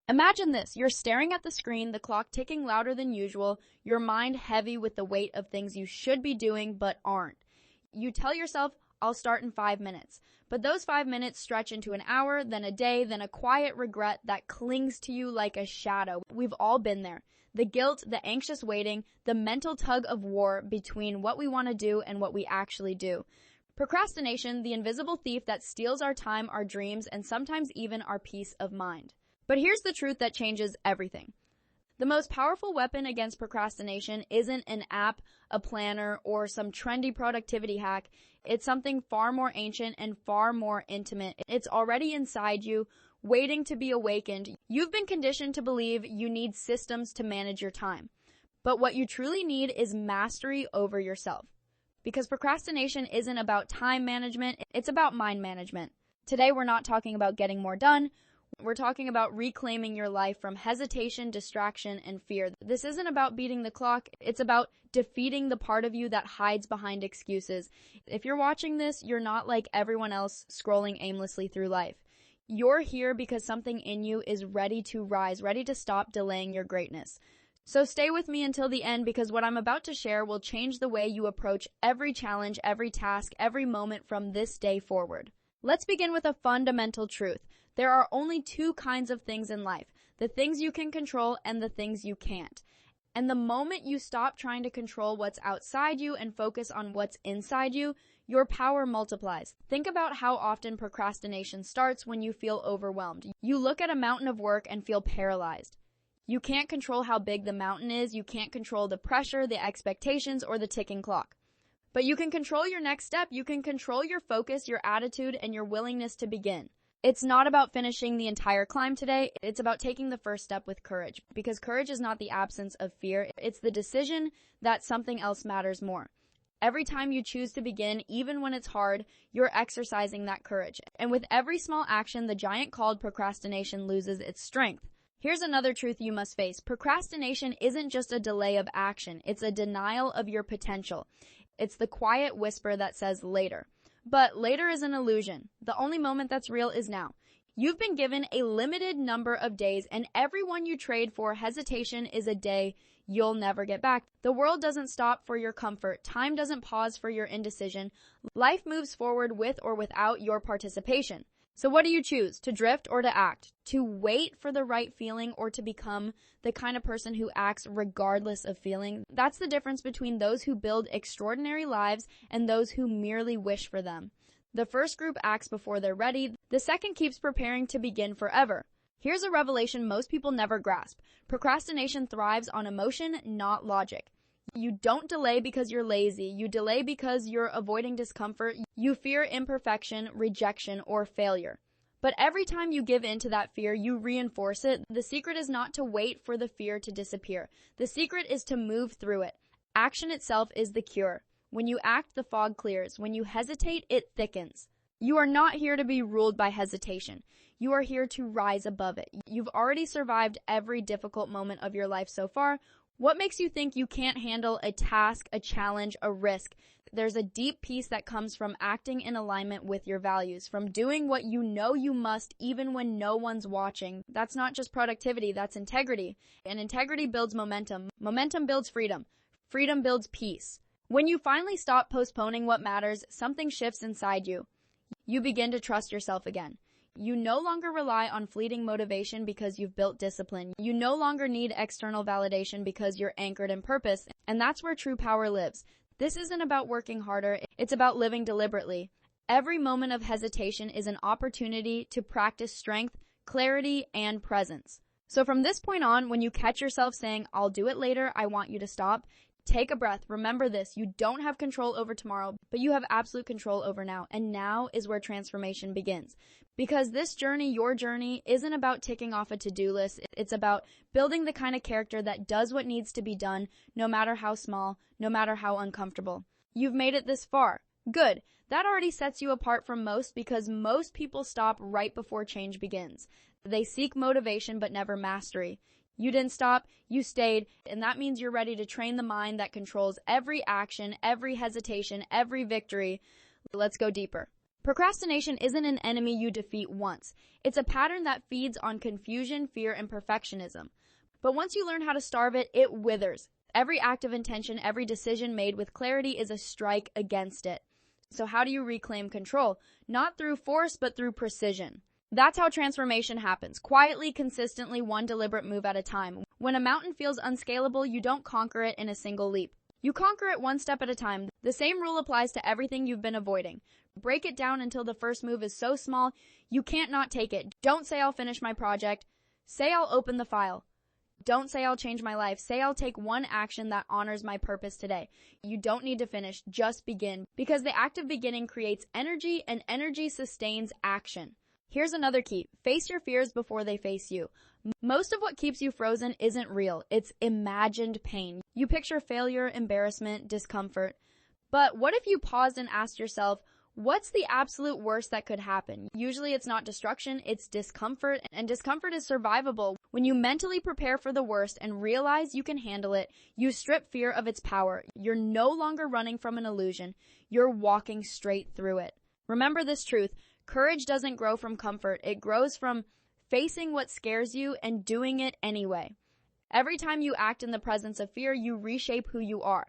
Imagine this. You're staring at the screen, the clock ticking louder than usual, your mind heavy with the weight of things you should be doing but aren't. You tell yourself, I'll start in 5 minutes. But those 5 minutes stretch into an hour, then a day, then a quiet regret that clings to you like a shadow. We've all been there. The guilt, the anxious waiting, the mental tug of war between what we want to do and what we actually do. Procrastination, the invisible thief that steals our time, our dreams, and sometimes even our peace of mind. But here's the truth that changes everything. The most powerful weapon against procrastination isn't an app, a planner, or some trendy productivity hack. It's something far more ancient and far more intimate. It's already inside you, waiting to be awakened. You've been conditioned to believe you need systems to manage your time. But what you truly need is mastery over yourself. Because procrastination isn't about time management, it's about mind management. Today we're not talking about getting more done. We're talking about reclaiming your life from hesitation, distraction, and fear. This isn't about beating the clock. It's about defeating the part of you that hides behind excuses. If you're watching this, you're not like everyone else scrolling aimlessly through life. You're here because something in you is ready to rise, ready to stop delaying your greatness. So stay with me until the end, because what I'm about to share will change the way you approach every challenge, every task, every moment from this day forward. Let's begin with a fundamental truth. There are only two kinds of things in life, the things you can control and the things you can't. And the moment you stop trying to control what's outside you and focus on what's inside you, your power multiplies. Think about how often procrastination starts when you feel overwhelmed. You look at a mountain of work and feel paralyzed. You can't control how big the mountain is, you can't control the pressure, the expectations, or the ticking clock. But you can control your next step, you can control your focus, your attitude, and your willingness to begin. It's not about finishing the entire climb today, it's about taking the first step with courage. Because courage is not the absence of fear, it's the decision that something else matters more. Every time you choose to begin, even when it's hard, you're exercising that courage. And with every small action, the giant called procrastination loses its strength. Here's another truth you must face. Procrastination isn't just a delay of action, it's a denial of your potential. It's the quiet whisper that says later. But later is an illusion. The only moment that's real is now. You've been given a limited number of days, and every one you trade for hesitation is a day you'll never get back. The world doesn't stop for your comfort. Time doesn't pause for your indecision. Life moves forward with or without your participation. So what do you choose? To drift or to act? To wait for the right feeling or to become the kind of person who acts regardless of feeling? That's the difference between those who build extraordinary lives and those who merely wish for them. The first group acts before they're ready. The second keeps preparing to begin forever. Here's a revelation most people never grasp. Procrastination thrives on emotion, not logic. You don't delay because you're lazy. You delay because you're avoiding discomfort. You fear imperfection, rejection, or failure. But every time you give in to that fear, you reinforce it. The secret is not to wait for the fear to disappear. The secret is to move through it. Action itself is the cure. When you act, the fog clears. When you hesitate, it thickens. You are not here to be ruled by hesitation. You are here to rise above it. You've already survived every difficult moment of your life so far. What makes you think you can't handle a task, a challenge, a risk? There's a deep peace that comes from acting in alignment with your values, from doing what you know you must even when no one's watching. That's not just productivity, that's integrity. And integrity builds momentum. Momentum builds freedom. Freedom builds peace. When you finally stop postponing what matters, something shifts inside you. You begin to trust yourself again. You no longer rely on fleeting motivation because you've built discipline. You no longer need external validation because you're anchored in purpose. And that's where true power lives. This isn't about working harder. It's about living deliberately. Every moment of hesitation is an opportunity to practice strength, clarity, and presence. So from this point on, when you catch yourself saying, I'll do it later, I want you to stop. Take a breath. Remember this. You don't have control over tomorrow, but you have absolute control over now. And now is where transformation begins. Because this journey, your journey, isn't about ticking off a to-do list. It's about building the kind of character that does what needs to be done, no matter how small, no matter how uncomfortable. You've made it this far. Good. That already sets you apart from most, because most people stop right before change begins. They seek motivation but never mastery. You didn't stop, you stayed, and that means you're ready to train the mind that controls every action, every hesitation, every victory. Let's go deeper. Procrastination isn't an enemy you defeat once. It's a pattern that feeds on confusion, fear, and perfectionism. But once you learn how to starve it, it withers. Every act of intention, every decision made with clarity is a strike against it. So how do you reclaim control? Not through force, but through precision. That's how transformation happens. Quietly, consistently, one deliberate move at a time. When a mountain feels unscalable, you don't conquer it in a single leap. You conquer it one step at a time. The same rule applies to everything you've been avoiding. Break it down until the first move is so small, you can't not take it. Don't say I'll finish my project. Say I'll open the file. Don't say I'll change my life. Say I'll take one action that honors my purpose today. You don't need to finish, just begin. Because the act of beginning creates energy, and energy sustains action. Here's another key. Face your fears before they face you. Most of what keeps you frozen isn't real. It's imagined pain. You picture failure, embarrassment, discomfort. But what if you paused and asked yourself, what's the absolute worst that could happen? Usually it's not destruction, it's discomfort, and discomfort is survivable. When you mentally prepare for the worst and realize you can handle it, you strip fear of its power. You're no longer running from an illusion. You're walking straight through it. Remember this truth. Courage doesn't grow from comfort. It grows from facing what scares you and doing it anyway. Every time you act in the presence of fear, you reshape who you are.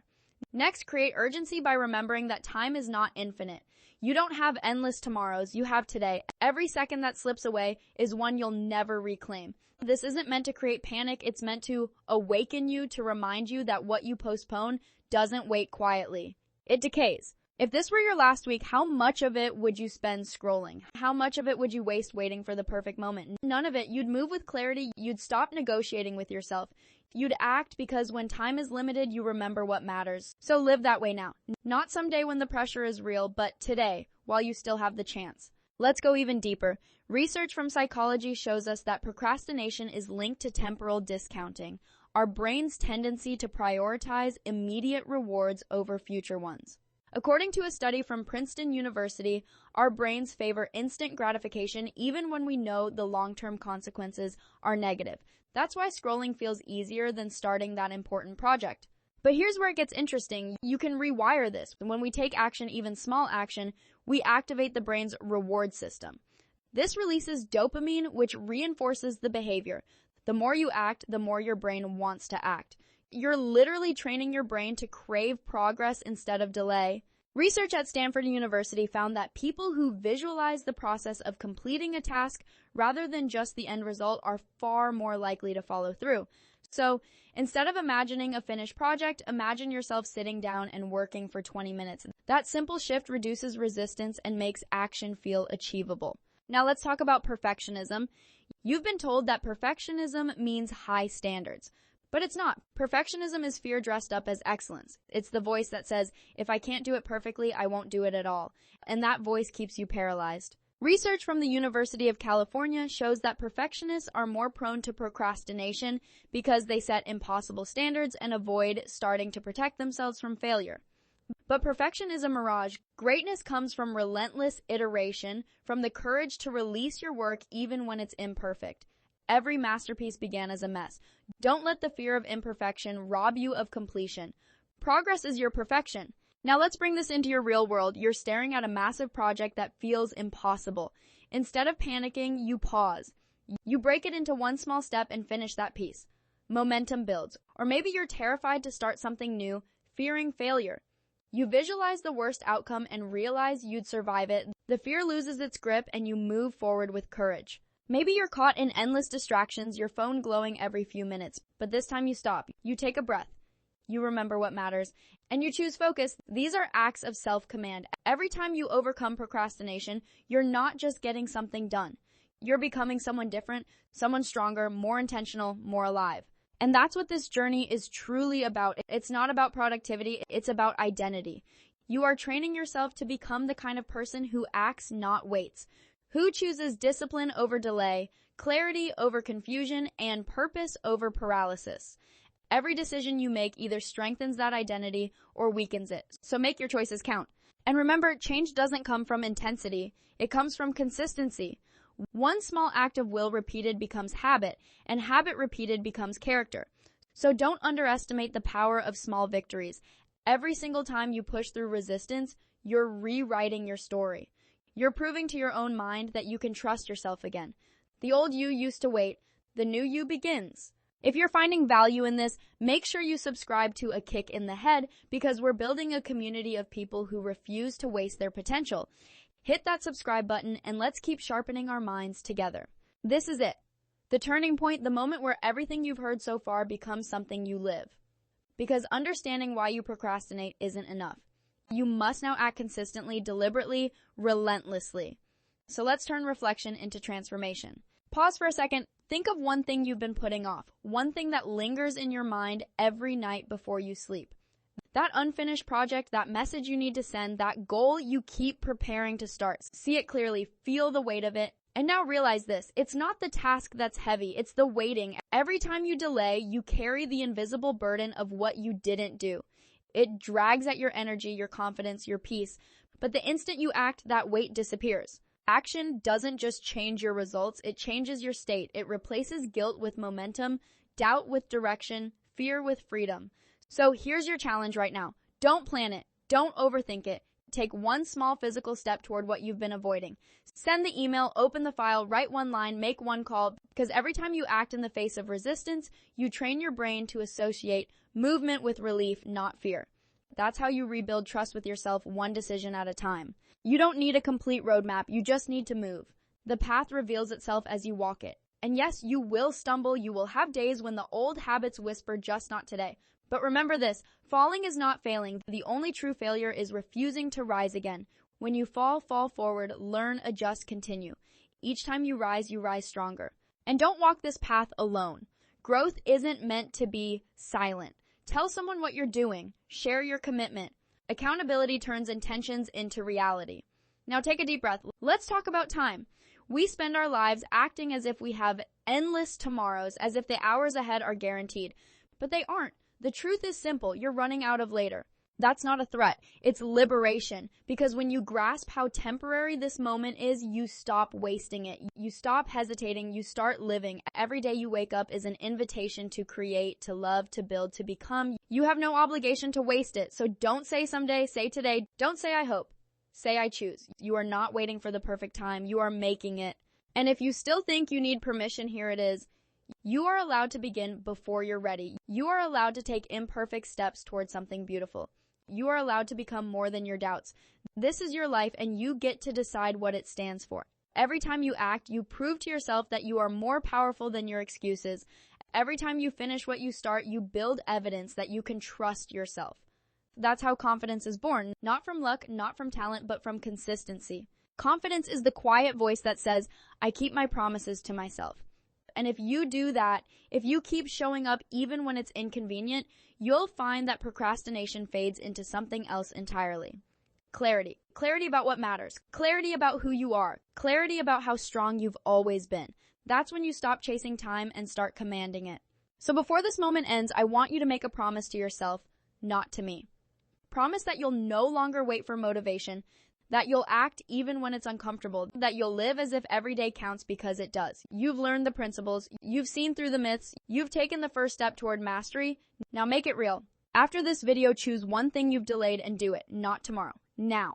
Next, create urgency by remembering that time is not infinite. You don't have endless tomorrows, you have today. Every second that slips away is one you'll never reclaim. This isn't meant to create panic, it's meant to awaken you, to remind you that what you postpone doesn't wait quietly. It decays. If this were your last week, how much of it would you spend scrolling? How much of it would you waste waiting for the perfect moment? None of it. You'd move with clarity. You'd stop negotiating with yourself. You'd act because when time is limited, you remember what matters. So live that way now. Not someday when the pressure is real, but today, while you still have the chance. Let's go even deeper. Research from psychology shows us that procrastination is linked to temporal discounting, our brain's tendency to prioritize immediate rewards over future ones. According to a study from Princeton University, our brains favor instant gratification even when we know the long-term consequences are negative. That's why scrolling feels easier than starting that important project. But here's where it gets interesting. You can rewire this. When we take action, even small action, we activate the brain's reward system. This releases dopamine, which reinforces the behavior. The more you act, the more your brain wants to act. You're literally training your brain to crave progress instead of delay. Research at Stanford University found that people who visualize the process of completing a task rather than just the end result are far more likely to follow through. So, instead of imagining a finished project, imagine yourself sitting down and working for 20 minutes. That simple shift reduces resistance and makes action feel achievable. Now let's talk about perfectionism. You've been told that perfectionism means high standards. But it's not. Perfectionism is fear dressed up as excellence. It's the voice that says, if I can't do it perfectly, I won't do it at all. And that voice keeps you paralyzed. Research from the University of California shows that perfectionists are more prone to procrastination because they set impossible standards and avoid starting to protect themselves from failure. But perfection is a mirage. Greatness comes from relentless iteration, from the courage to release your work even when it's imperfect. Every masterpiece began as a mess. Don't let the fear of imperfection rob you of completion. Progress is your perfection. Now let's bring this into your real world. You're staring at a massive project that feels impossible. Instead of panicking, you pause. You break it into one small step and finish that piece. Momentum builds. Or maybe you're terrified to start something new, fearing failure. You visualize the worst outcome and realize you'd survive it. The fear loses its grip and you move forward with courage. Maybe you're caught in endless distractions, your phone glowing every few minutes, but this time you stop. You take a breath. You remember what matters, and you choose focus. These are acts of self-command. Every time you overcome procrastination, you're not just getting something done. You're becoming someone different, someone stronger, more intentional, more alive. And that's what this journey is truly about. It's not about productivity, it's about identity. You are training yourself to become the kind of person who acts, not waits. Who chooses discipline over delay, clarity over confusion, and purpose over paralysis? Every decision you make either strengthens that identity or weakens it. So make your choices count. And remember, change doesn't come from intensity. It comes from consistency. One small act of will repeated becomes habit, and habit repeated becomes character. So don't underestimate the power of small victories. Every single time you push through resistance, you're rewriting your story. You're proving to your own mind that you can trust yourself again. The old you used to wait. The new you begins. If you're finding value in this, make sure you subscribe to A Kick in the Head because we're building a community of people who refuse to waste their potential. Hit that subscribe button and let's keep sharpening our minds together. This is it. The turning point, the moment where everything you've heard so far becomes something you live. Because understanding why you procrastinate isn't enough. You must now act consistently, deliberately, relentlessly. So let's turn reflection into transformation. Pause for a second. Think of one thing you've been putting off. One thing that lingers in your mind every night before you sleep. That unfinished project, that message you need to send, that goal you keep preparing to start. See it clearly, feel the weight of it, and now realize this. It's not the task that's heavy, it's the waiting. Every time you delay, you carry the invisible burden of what you didn't do. It drags at your energy, your confidence, your peace. But the instant you act, that weight disappears. Action doesn't just change your results, it changes your state. It replaces guilt with momentum, doubt with direction, fear with freedom. So here's your challenge right now. Don't plan it. Don't overthink it. Take one small physical step toward what you've been avoiding. Send the email, open the file, write one line, make one call, because every time you act in the face of resistance, you train your brain to associate movement with relief, not fear. That's how you rebuild trust with yourself, one decision at a time. You don't need a complete roadmap, you just need to move. The path reveals itself as you walk it. And yes, you will stumble, you will have days when the old habits whisper, just not today. But remember this, falling is not failing. The only true failure is refusing to rise again. When you fall forward, learn, adjust, continue. Each time you rise stronger. And don't walk this path alone. Growth isn't meant to be silent. Tell someone what you're doing. Share your commitment. Accountability turns intentions into reality. Now take a deep breath. Let's talk about time. We spend our lives acting as if we have endless tomorrows, as if the hours ahead are guaranteed. But they aren't. The truth is simple. You're running out of later. That's not a threat. It's liberation. Because when you grasp how temporary this moment is, you stop wasting it. You stop hesitating. You start living. Every day you wake up is an invitation to create, to love, to build, to become. You have no obligation to waste it. So don't say someday, say today. Don't say I hope. Say I choose. You are not waiting for the perfect time. You are making it. And if you still think you need permission, here it is. You are allowed to begin before you're ready. You are allowed to take imperfect steps towards something beautiful. You are allowed to become more than your doubts. This is your life and you get to decide what it stands for. Every time you act, you prove to yourself that you are more powerful than your excuses. Every time you finish what you start, you build evidence that you can trust yourself. That's how confidence is born. Not from luck, not from talent, but from consistency. Confidence is the quiet voice that says, I keep my promises to myself. And if you do that, if you keep showing up even when it's inconvenient, you'll find that procrastination fades into something else entirely. Clarity. Clarity about what matters. Clarity about who you are. Clarity about how strong you've always been. That's when you stop chasing time and start commanding it. So before this moment ends, I want you to make a promise to yourself, not to me. Promise that you'll no longer wait for motivation, that you'll act even when it's uncomfortable, that you'll live as if every day counts because it does. You've learned the principles, you've seen through the myths, you've taken the first step toward mastery. Now make it real. After this video, choose one thing you've delayed and do it, not tomorrow, now.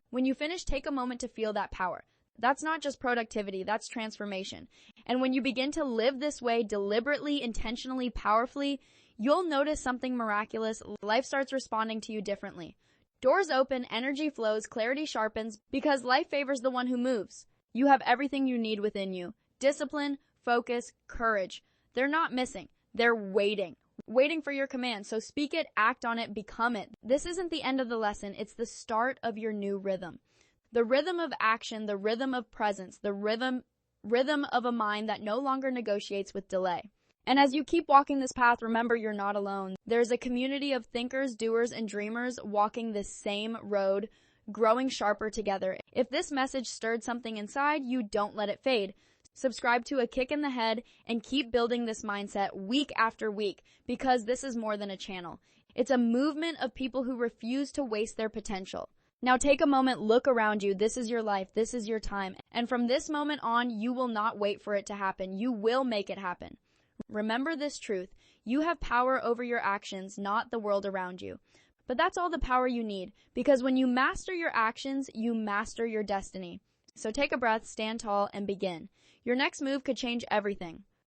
When you finish, take a moment to feel that power. That's not just productivity, that's transformation. And when you begin to live this way deliberately, intentionally, powerfully, you'll notice something miraculous. Life starts responding to you differently. Doors open, energy flows, clarity sharpens, because life favors the one who moves. You have everything you need within you. Discipline, focus, courage. They're not missing. They're waiting for your command. So speak it, act on it, become it. This isn't the end of the lesson. It's the start of your new rhythm. The rhythm of action, the rhythm of presence, the rhythm of a mind that no longer negotiates with delay. And as you keep walking this path, remember you're not alone. There's a community of thinkers, doers, and dreamers walking this same road, growing sharper together. If this message stirred something inside you, don't let it fade. Subscribe to A Kick in the Head and keep building this mindset week after week, because this is more than a channel. It's a movement of people who refuse to waste their potential. Now take a moment, look around you. This is your life. This is your time. And from this moment on, you will not wait for it to happen. You will make it happen. Remember this truth. You have power over your actions, not the world around you. But that's all the power you need, because when you master your actions, you master your destiny. So take a breath, stand tall, and begin. Your next move could change everything.